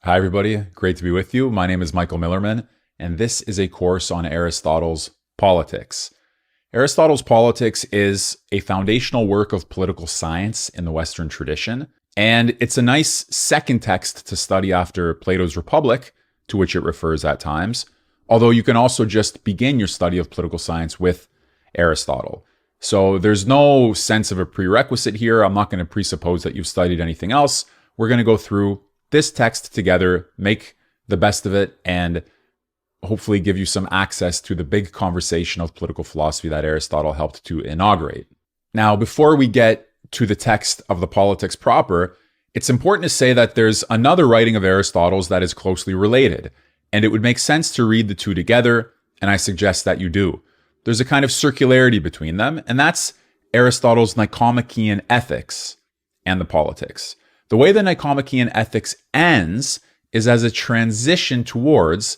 Hi, everybody. Great to be with you. My name is Michael Millerman, and this is a course on Aristotle's Politics. Aristotle's Politics is a foundational work of political science in the Western tradition, and it's a nice second text to study after Plato's Republic, to which it refers at times, although you can also just begin your study of political science with Aristotle. So there's no sense of a prerequisite here. I'm not going to presuppose that you've studied anything else. We're going to go through this text together, make the best of it, and hopefully give you some access to the big conversation of political philosophy that Aristotle helped to inaugurate. Now, before we get to the text of the Politics proper, it's important to say that there's another writing of Aristotle's that is closely related, and it would make sense to read the two together, and I suggest that you do. There's a kind of circularity between them, and that's Aristotle's Nicomachean Ethics and the Politics. The way the Nicomachean Ethics ends is as a transition towards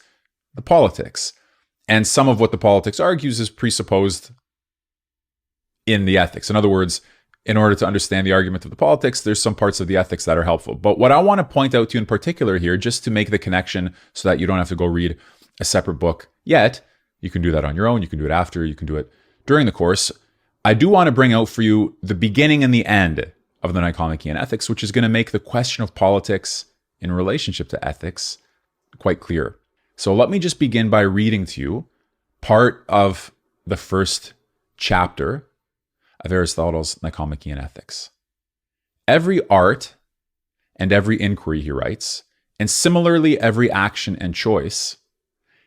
the Politics. And some of what the Politics argues is presupposed in the Ethics. In other words, in order to understand the argument of the Politics, there's some parts of the Ethics that are helpful. But what I want to point out to you in particular here, just to make the connection so that you don't have to go read a separate book yet, you can do that on your own, you can do it after, you can do it during the course. I do want to bring out for you the beginning and the end of the Nicomachean Ethics, which is going to make the question of politics in relationship to ethics quite clear. So let me just begin by reading to you part of the first chapter of Aristotle's Nicomachean Ethics. Every art and every inquiry, he writes, and similarly every action and choice,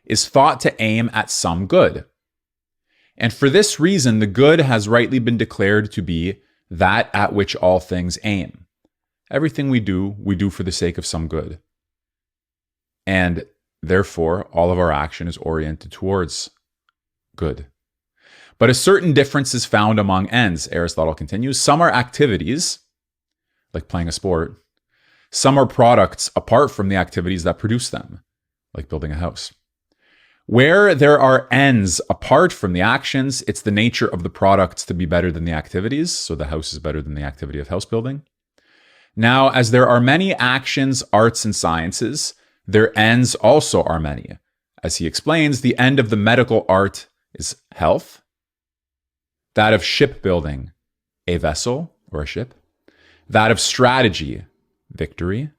is thought to aim at some good. And for this reason, the good has rightly been declared to be that at which all things aim. Everything we do for the sake of some good. And therefore, all of our action is oriented towards good. But a certain difference is found among ends, Aristotle continues. Some are activities, like playing a sport. Some are products apart from the activities that produce them, like building a house. Where there are ends apart from the actions, it's the nature of the products to be better than the activities. So the house is better than the activity of house building. Now, as there are many actions, arts, and sciences, their ends also are many. As he explains, the end of the medical art is health. That of shipbuilding, a vessel or a ship. That of strategy, victory.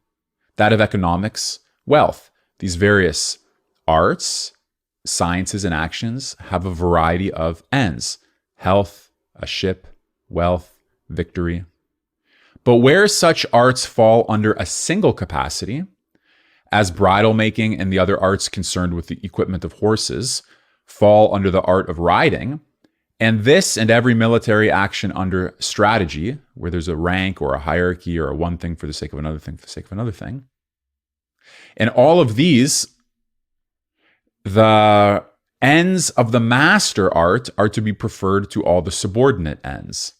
That of economics, wealth. These various arts, sciences, and actions have a variety of ends: health, a ship, wealth, victory. But where such arts fall under a single capacity, as bridle making and the other arts concerned with the equipment of horses fall under the art of riding, and this and every military action under strategy, where there's a rank or a hierarchy or a one thing for the sake of another thing for the sake of another thing, and all of these, the ends of the master art are to be preferred to all the subordinate ends.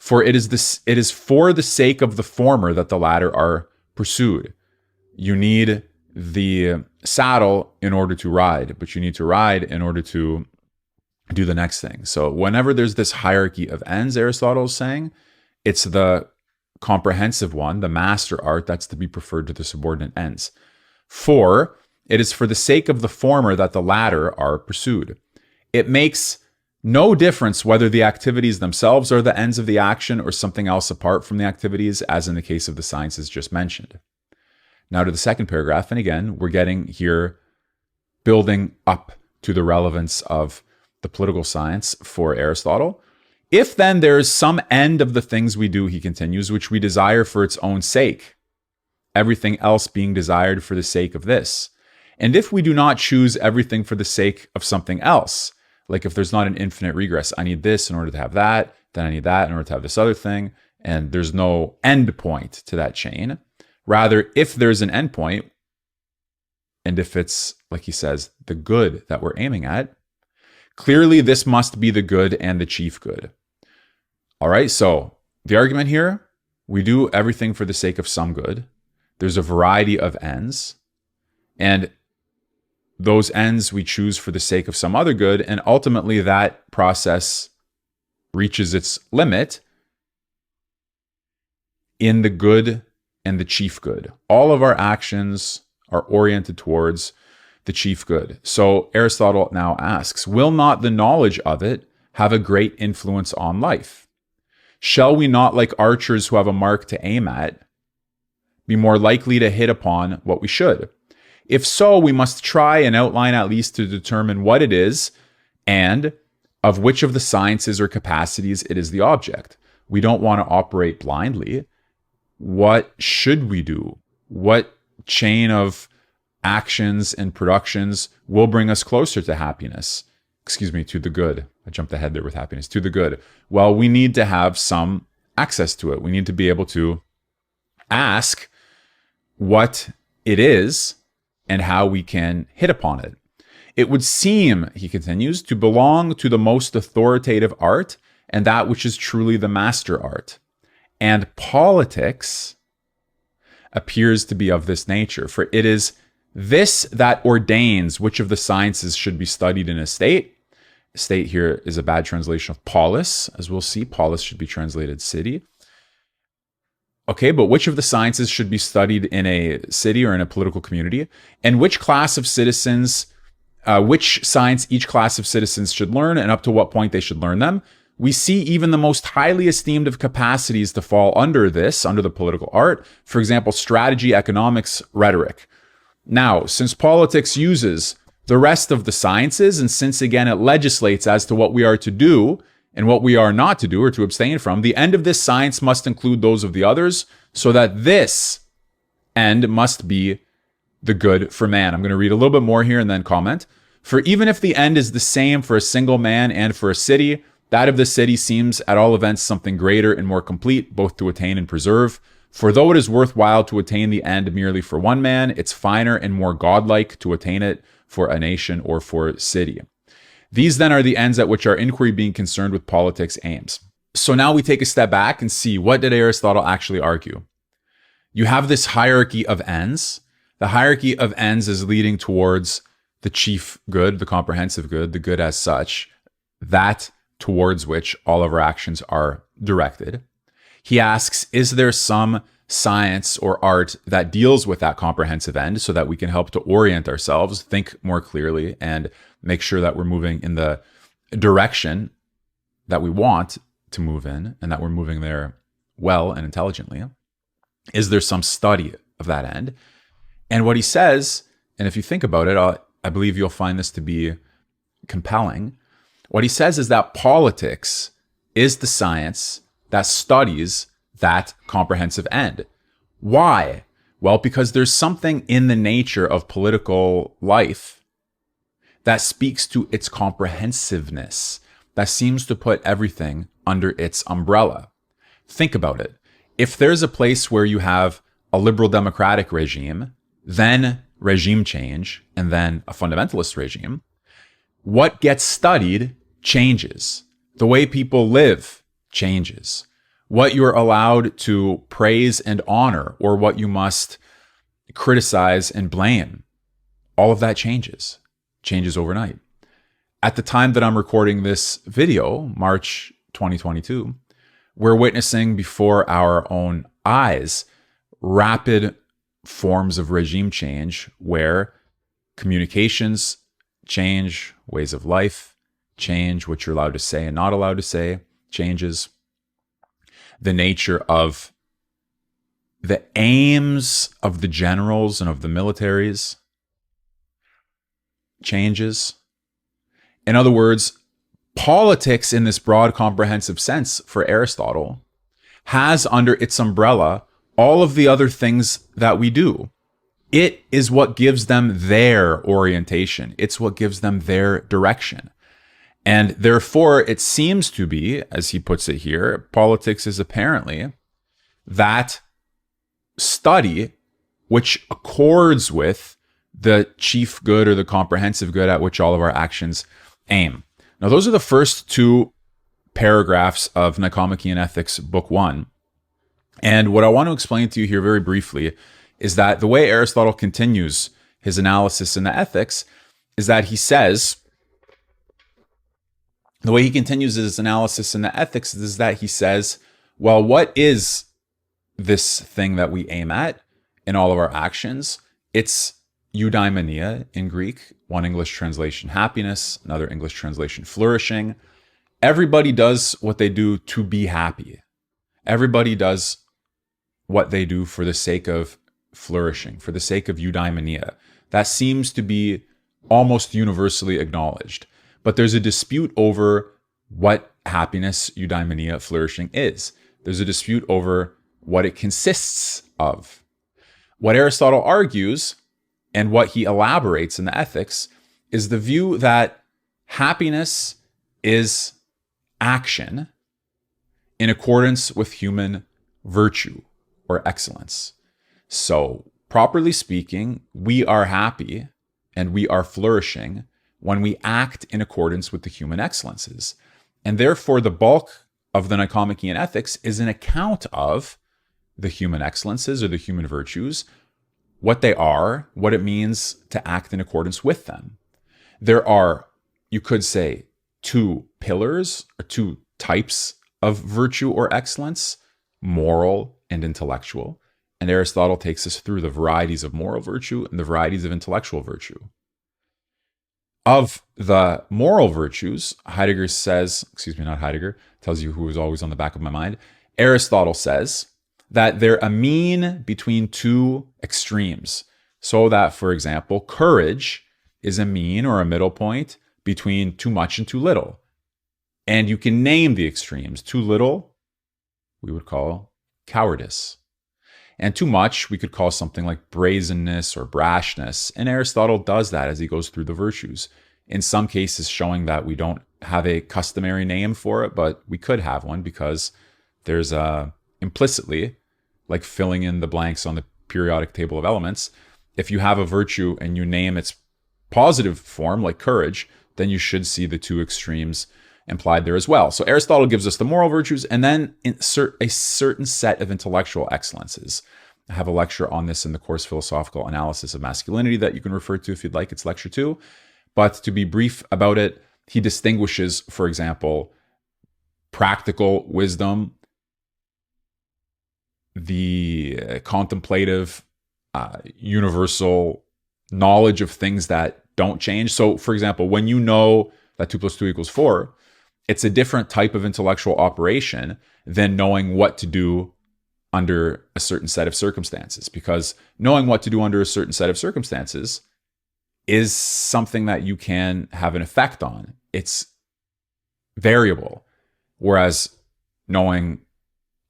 For it is for the sake of the former that the latter are pursued. You need the saddle in order to ride, but you need to ride in order to do the next thing. So whenever there's this hierarchy of ends, Aristotle is saying, it's the comprehensive one, the master art, that's to be preferred to the subordinate ends. For it is for the sake of the former that the latter are pursued. It makes no difference whether the activities themselves are the ends of the action or something else apart from the activities, as in the case of the sciences just mentioned. Now to the second paragraph, and again, we're getting here building up to the relevance of the political science for Aristotle. If then there is some end of the things we do, he continues, which we desire for its own sake, everything else being desired for the sake of this. And if we do not choose everything for the sake of something else, like if there's not an infinite regress, I need this in order to have that, then I need that in order to have this other thing, and there's no end point to that chain. Rather, if there's an end point, and if it's, like he says, the good that we're aiming at, clearly this must be the good and the chief good. All right, so the argument here, we do everything for the sake of some good. There's a variety of ends, and those ends we choose for the sake of some other good, and ultimately that process reaches its limit in the good and the chief good. All of our actions are oriented towards the chief good. So Aristotle now asks, will not the knowledge of it have a great influence on life? Shall we not, like archers who have a mark to aim at, be more likely to hit upon what we should? If so, we must try and outline at least to determine what it is and of which of the sciences or capacities it is the object. We don't want to operate blindly. What should we do? What chain of actions and productions will bring us closer to happiness? To the good. I jumped ahead there with happiness. To the good. Well, we need to have some access to it. We need to be able to ask what it is and how we can hit upon it. It would seem, he continues, to belong to the most authoritative art and that which is truly the master art. And politics appears to be of this nature, for it is this that ordains which of the sciences should be studied in a state. State here is a bad translation of polis, as we'll see. Polis should be translated city. Okay, but which of the sciences should be studied in a city or in a political community? And which class of citizens, which science each class of citizens should learn and up to what point they should learn them? We see even the most highly esteemed of capacities to fall under this, under the political art. For example, strategy, economics, rhetoric. Now, since politics uses the rest of the sciences, and since again it legislates as to what we are to do and what we are not to do or to abstain from, the end of this science must include those of the others, so that this end must be the good for man. I'm going to read a little bit more here and then comment. For even if the end is the same for a single man and for a city, that of the city seems at all events something greater and more complete, both to attain and preserve. For though it is worthwhile to attain the end merely for one man, it's finer and more godlike to attain it for a nation or for a city. These then are the ends at which our inquiry being concerned with politics aims. So now we take a step back and see, what did Aristotle actually argue? You have this hierarchy of ends. The hierarchy of ends is leading towards the chief good, the comprehensive good, the good as such, that towards which all of our actions are directed. He asks, is there some science or art that deals with that comprehensive end so that we can help to orient ourselves, think more clearly, and make sure that we're moving in the direction that we want to move in and that we're moving there well and intelligently? Is there some study of that end? And what he says, and if you think about it, I believe you'll find this to be compelling. What he says is that politics is the science that studies that comprehensive end. Why? Well, because there's something in the nature of political life that speaks to its comprehensiveness, that seems to put everything under its umbrella. Think about it. If there's a place where you have a liberal democratic regime, then regime change, and then a fundamentalist regime, what gets studied changes. The way people live changes. What you're allowed to praise and honor, or what you must criticize and blame, all of that changes overnight. At the time that I'm recording this video, March 2022, we're witnessing before our own eyes rapid forms of regime change where communications change, ways of life change, what you're allowed to say and not allowed to say changes. The nature of the aims of the generals and of the militaries changes. In other words, politics in this broad comprehensive sense for Aristotle has under its umbrella all of the other things that we do. It is what gives them their orientation. It's what gives them their direction. And therefore, it seems to be, as he puts it here, politics is apparently that study which accords with the chief good or the comprehensive good at which all of our actions aim. Now, those are the first two paragraphs of Nicomachean Ethics, Book 1. And what I want to explain to you here very briefly is that the way Aristotle continues his analysis in the Ethics is that he says, the way he continues his analysis in the Ethics is that he says, well, what is this thing that we aim at in all of our actions? It's eudaimonia in Greek, one English translation happiness, another English translation flourishing. Everybody does what they do to be happy. Everybody does what they do for the sake of flourishing, for the sake of eudaimonia. That seems to be almost universally acknowledged. But there's a dispute over what happiness, eudaimonia, flourishing is. There's a dispute over what it consists of. What Aristotle argues, and what he elaborates in the Ethics, is the view that happiness is action in accordance with human virtue or excellence. So, properly speaking, we are happy and we are flourishing when we act in accordance with the human excellences. And therefore, the bulk of the Nicomachean Ethics is an account of the human excellences or the human virtues, what they are, what it means to act in accordance with them. There are, you could say, two pillars or two types of virtue or excellence, moral and intellectual. And Aristotle takes us through the varieties of moral virtue and the varieties of intellectual virtue. Of the moral virtues, Heidegger says, not Heidegger, tells you who is always on the back of my mind. Aristotle says that they're a mean between two extremes. So that, for example, courage is a mean or a middle point between too much and too little. And you can name the extremes. Too little, we would call cowardice. And too much, we could call something like brazenness or brashness. And Aristotle does that as he goes through the virtues. In some cases, showing that we don't have a customary name for it, but we could have one because there's implicitly, like filling in the blanks on the periodic table of elements, if you have a virtue and you name its positive form, like courage, then you should see the two extremes implied there as well. So Aristotle gives us the moral virtues and then insert a certain set of intellectual excellences. I have a lecture on this in the course Philosophical Analysis of Masculinity that you can refer to if you'd like. It's lecture 2. But to be brief about it, he distinguishes, for example, practical wisdom, the contemplative, universal knowledge of things that don't change. So, for example, when you know that 2 + 2 = 4, it's a different type of intellectual operation than knowing what to do under a certain set of circumstances. Because knowing what to do under a certain set of circumstances is something that you can have an effect on. It's variable. Whereas knowing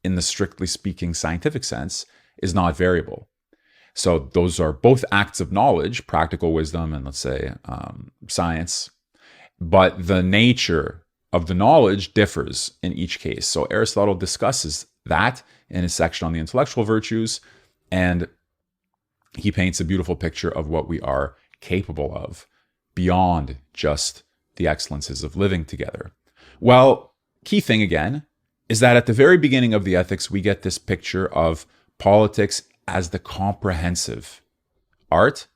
in the strictly speaking scientific sense is not variable. So those are both acts of knowledge, practical wisdom and let's say science. But the nature of the knowledge differs in each case. So Aristotle discusses that in his section on the intellectual virtues, and he paints a beautiful picture of what we are capable of beyond just the excellences of living together. Well, key thing again is that at the very beginning of the Ethics, we get this picture of politics as the comprehensive art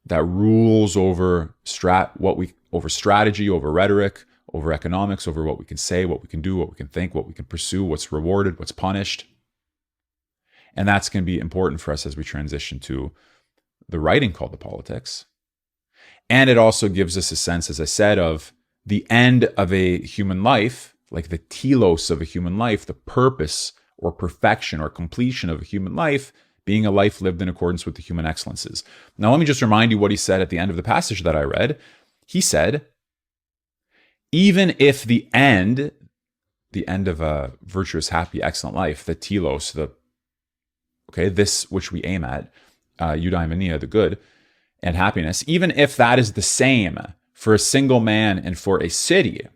that rules over strategy, over rhetoric, over economics, over what we can say, what we can do, what we can think, what we can pursue, what's rewarded, what's punished. And that's going to be important for us as we transition to the writing called the Politics. And it also gives us a sense, as I said, of the end of a human life, like the telos of a human life, the purpose or perfection or completion of a human life being a life lived in accordance with the human excellences. Now, let me just remind you what he said at the end of the passage that I read. He said, even if the end of a virtuous, happy, excellent life, the telos, this which we aim at, eudaimonia, the good, and happiness, even if that is the same for a single man and for a city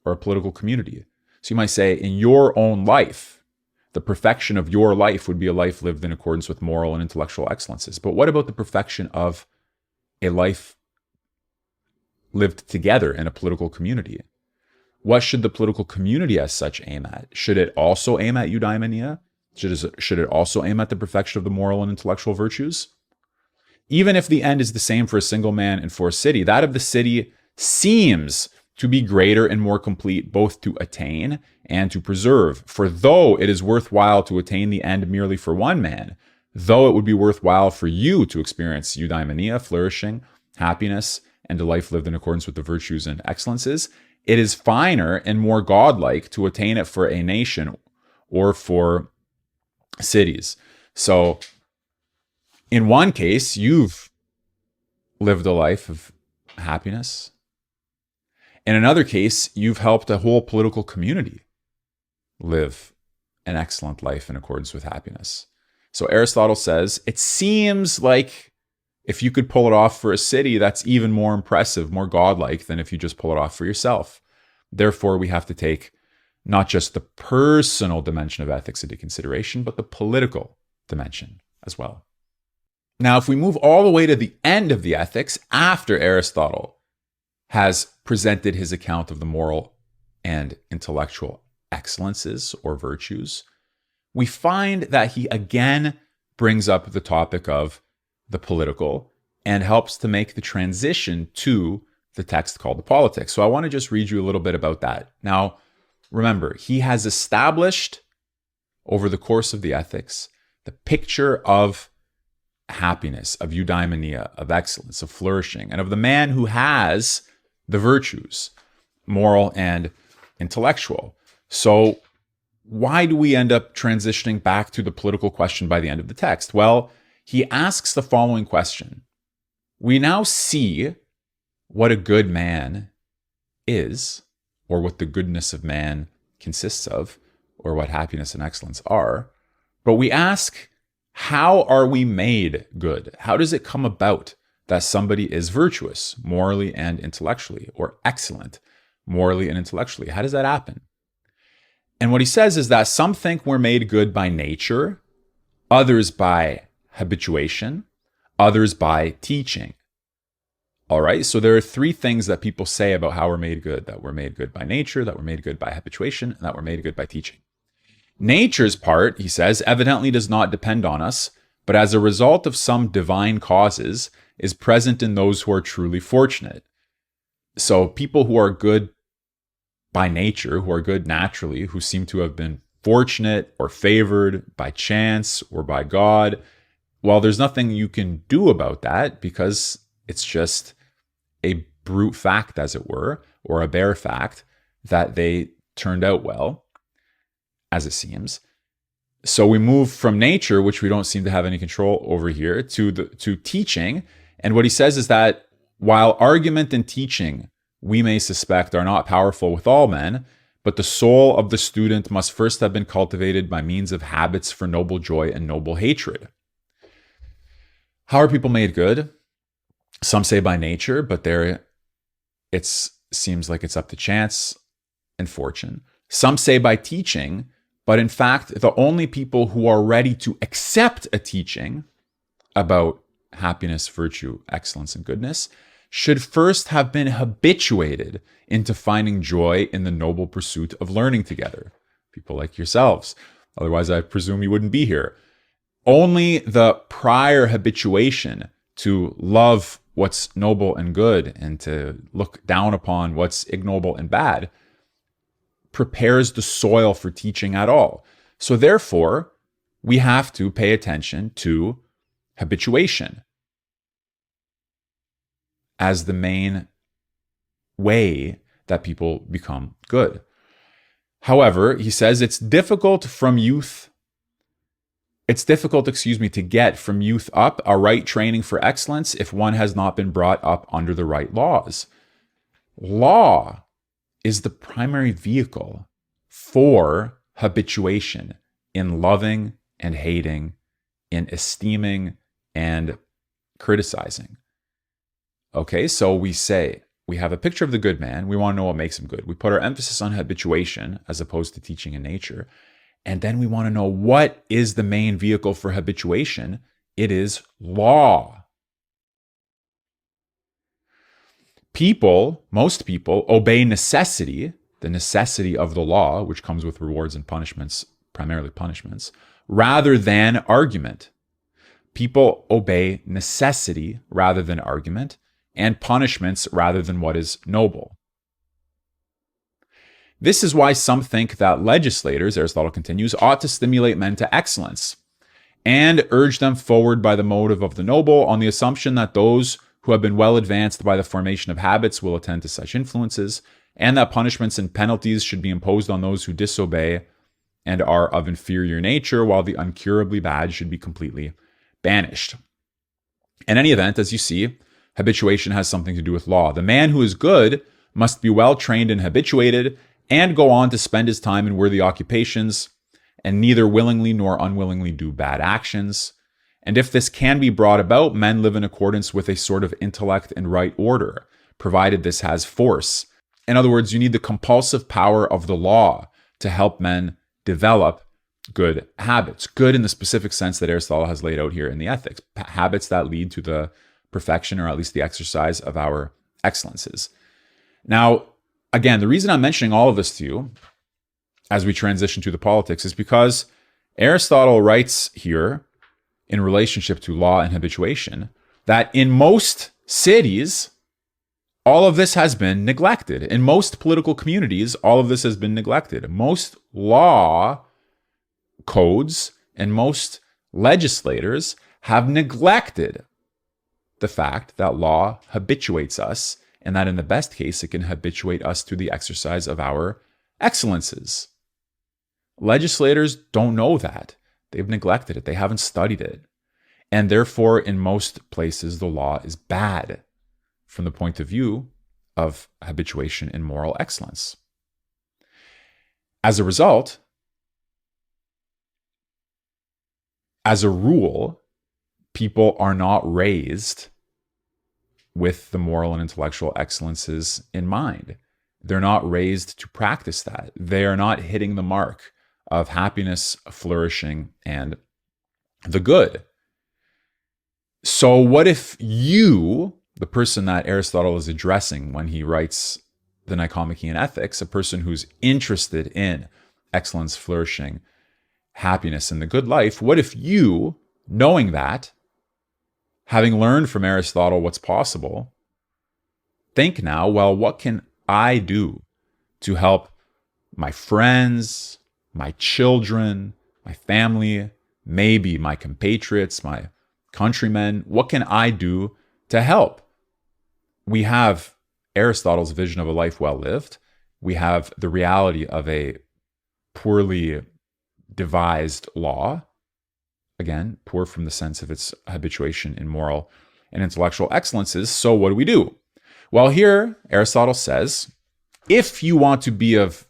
or a political community. So you might say, in your own life, the perfection of your life would be a life lived in accordance with moral and intellectual excellences. But what about the perfection of a life lived together in a political community? What should the political community as such aim at? Should it also aim at eudaimonia? Should it also aim at the perfection of the moral and intellectual virtues? Even if the end is the same for a single man and for a city, that of the city seems to be greater and more complete, both to attain and to preserve. For though it is worthwhile to attain the end merely for one man, though it would be worthwhile for you to experience eudaimonia, flourishing, happiness, and a life lived in accordance with the virtues and excellences, it is finer and more godlike to attain it for a nation or for cities. So in one case, you've lived a life of happiness. In another case, you've helped a whole political community live an excellent life in accordance with happiness. So Aristotle says, it seems like if you could pull it off for a city, that's even more impressive, more godlike than if you just pull it off for yourself. Therefore, we have to take not just the personal dimension of ethics into consideration, but the political dimension as well. Now, if we move all the way to the end of the ethics, after Aristotle has presented his account of the moral and intellectual excellences or virtues, we find that he again brings up the topic of the political and helps to make the transition to the text called the Politics. So I want to just read you a little bit about that. Now, remember, he has established over the course of the ethics the picture of happiness, of eudaimonia, of excellence, of flourishing, and of the man who has the virtues, moral and intellectual. So why do we end up transitioning back to the political question by the end of the text? Well, he asks the following question. We now see what a good man is, or what the goodness of man consists of, or what happiness and excellence are. But we ask, how are we made good? How does it come about that somebody is virtuous, morally and intellectually, or excellent, morally and intellectually? How does that happen? And what he says is that some think we're made good by nature, others by habituation, others by teaching. All right, so there are three things that people say about how we're made good: that we're made good by nature, that we're made good by habituation, and that we're made good by teaching. Nature's part, he says, evidently does not depend on us, but as a result of some divine causes, is present in those who are truly fortunate. So people who are good by nature, who are good naturally, who seem to have been fortunate or favored by chance or by God, well, there's nothing you can do about that because it's just a brute fact, as it were, or a bare fact that they turned out well, as it seems. So we move from nature, which we don't seem to have any control over here, to teaching. And what he says is that while argument and teaching we may suspect are not powerful with all men, but the soul of the student must first have been cultivated by means of habits for noble joy and noble hatred. How are people made good? Some say by nature, but there it seems like it's up to chance and fortune. Some say by teaching, but in fact, the only people who are ready to accept a teaching about happiness, virtue, excellence, and goodness should first have been habituated into finding joy in the noble pursuit of learning together. People like yourselves. Otherwise, I presume you wouldn't be here. Only the prior habituation to love what's noble and good and to look down upon what's ignoble and bad prepares the soil for teaching at all. So therefore, we have to pay attention to habituation as the main way that people become good. However, he says it's difficult, to get from youth up a right training for excellence if one has not been brought up under the right laws. Law is the primary vehicle for habituation in loving and hating, in esteeming and criticizing. Okay, so we say, we have a picture of the good man. We want to know what makes him good. We put our emphasis on habituation as opposed to teaching in nature. And then we want to know, what is the main vehicle for habituation? It is law. Most people obey necessity, the necessity of the law, which comes with rewards and punishments, primarily punishments, rather than argument. People obey necessity rather than argument, and punishments rather than what is noble. This is why some think that legislators, Aristotle continues, ought to stimulate men to excellence, and urge them forward by the motive of the noble, on the assumption that those who have been well advanced by the formation of habits will attend to such influences, and that punishments and penalties should be imposed on those who disobey and are of inferior nature, while the incurably bad should be completely banished. In any event, as you see, habituation has something to do with law. The man who is good must be well trained and habituated, and go on to spend his time in worthy occupations, and neither willingly nor unwillingly do bad actions. And if this can be brought about, men live in accordance with a sort of intellect and right order, provided this has force. In other words, you need the compulsive power of the law to help men develop good habits. Good in the specific sense that Aristotle has laid out here in the Ethics. Habits that lead to the perfection, or at least the exercise of our excellences. Now, again, the reason I'm mentioning all of this to you as we transition to the politics is because Aristotle writes here in relationship to law and habituation that in most cities, all of this has been neglected. In most political communities, all of this has been neglected. Most law codes and most legislators have neglected the fact that law habituates us, and that in the best case, it can habituate us to the exercise of our excellences. Legislators don't know that. They've neglected it. They haven't studied it. And therefore, in most places, the law is bad from the point of view of habituation and moral excellence. As a result, as a rule, people are not raised with the moral and intellectual excellences in mind. They're not raised to practice that. They are not hitting the mark of happiness, flourishing, and the good. So what if you, the person that Aristotle is addressing when he writes the Nicomachean Ethics, a person who's interested in excellence, flourishing, happiness, and the good life, what if you, knowing that, having learned from Aristotle what's possible, think now, well, what can I do to help my friends, my children, my family, maybe my compatriots, my countrymen? What can I do to help? We have Aristotle's vision of a life well lived. We have the reality of a poorly devised law. Again, poor from the sense of its habituation in moral and intellectual excellences. So what do? Well, here Aristotle says, if you want to be of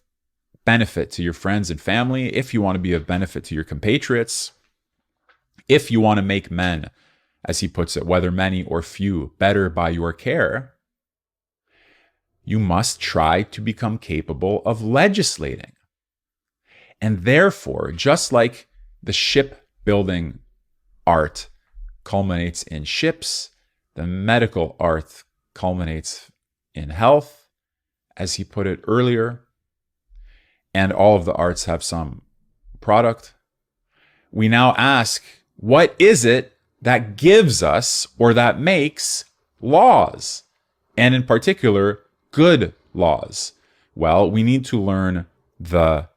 benefit to your friends and family, if you want to be of benefit to your compatriots, if you want to make men, as he puts it, whether many or few, better by your care, you must try to become capable of legislating. And therefore, just like the shipbuilding art culminates in ships, the medical art culminates in health, as he put it earlier, and all of the arts have some product. We now ask, what is it that gives us or that makes laws? And in particular, good laws. Well, we need to learn the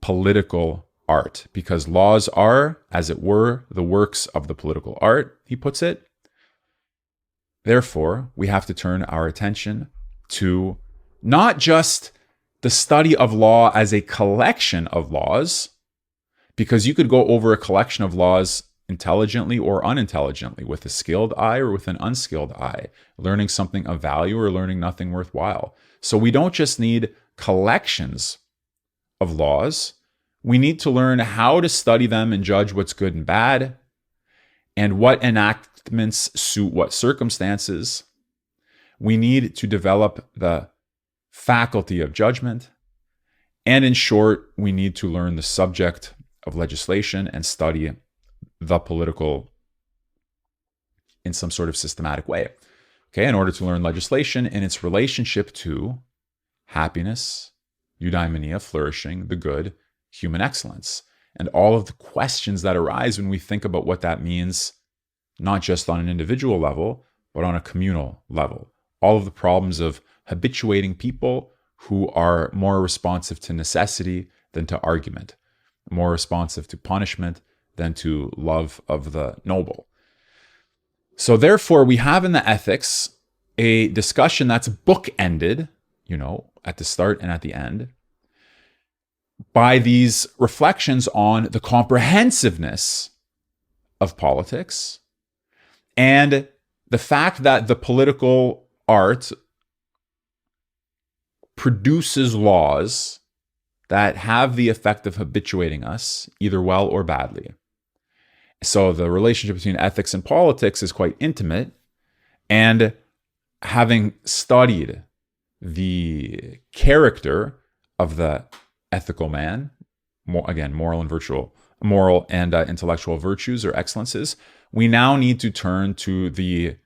political art, because laws are, as it were, the works of the political art, he puts it. Therefore, we have to turn our attention to not just the study of law as a collection of laws, because you could go over a collection of laws intelligently or unintelligently, with a skilled eye or with an unskilled eye, learning something of value or learning nothing worthwhile. So we don't just need collections of laws. We need to learn how to study them and judge what's good and bad, and what enactments suit what circumstances. We need to develop the faculty of judgment. And in short, we need to learn the subject of legislation and study the political in some sort of systematic way. Okay, in order to learn legislation in its relationship to happiness, eudaimonia, flourishing, the good, human excellence, and all of the questions that arise when we think about what that means, not just on an individual level, but on a communal level. All of the problems of habituating people who are more responsive to necessity than to argument, more responsive to punishment than to love of the noble. So therefore, we have in the ethics a discussion that's bookended, at the start and at the end, by these reflections on the comprehensiveness of politics and the fact that the political art produces laws that have the effect of habituating us, either well or badly. So the relationship between ethics and politics is quite intimate. And having studied the character of the ethical man, again, moral and intellectual virtues or excellences, we now need to turn to the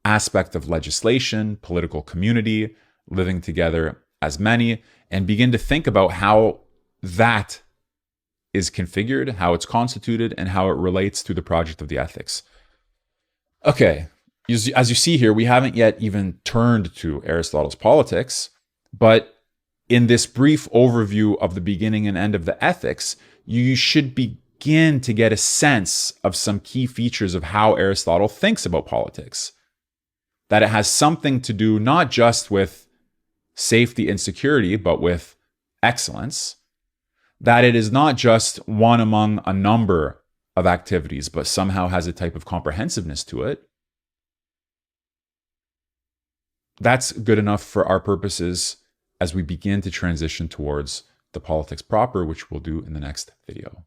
aspect of legislation, political community, living together as many, and begin to think about how that is configured, how it's constituted, and how it relates to the project of the ethics. Okay, as you see here, we haven't yet even turned to Aristotle's Politics, but in this brief overview of the beginning and end of the ethics, you should begin to get a sense of some key features of how Aristotle thinks about politics. That it has something to do not just with safety and security, but with excellence. That it is not just one among a number of activities, but somehow has a type of comprehensiveness to it. That's good enough for our purposes as we begin to transition towards the politics proper, which we'll do in the next video.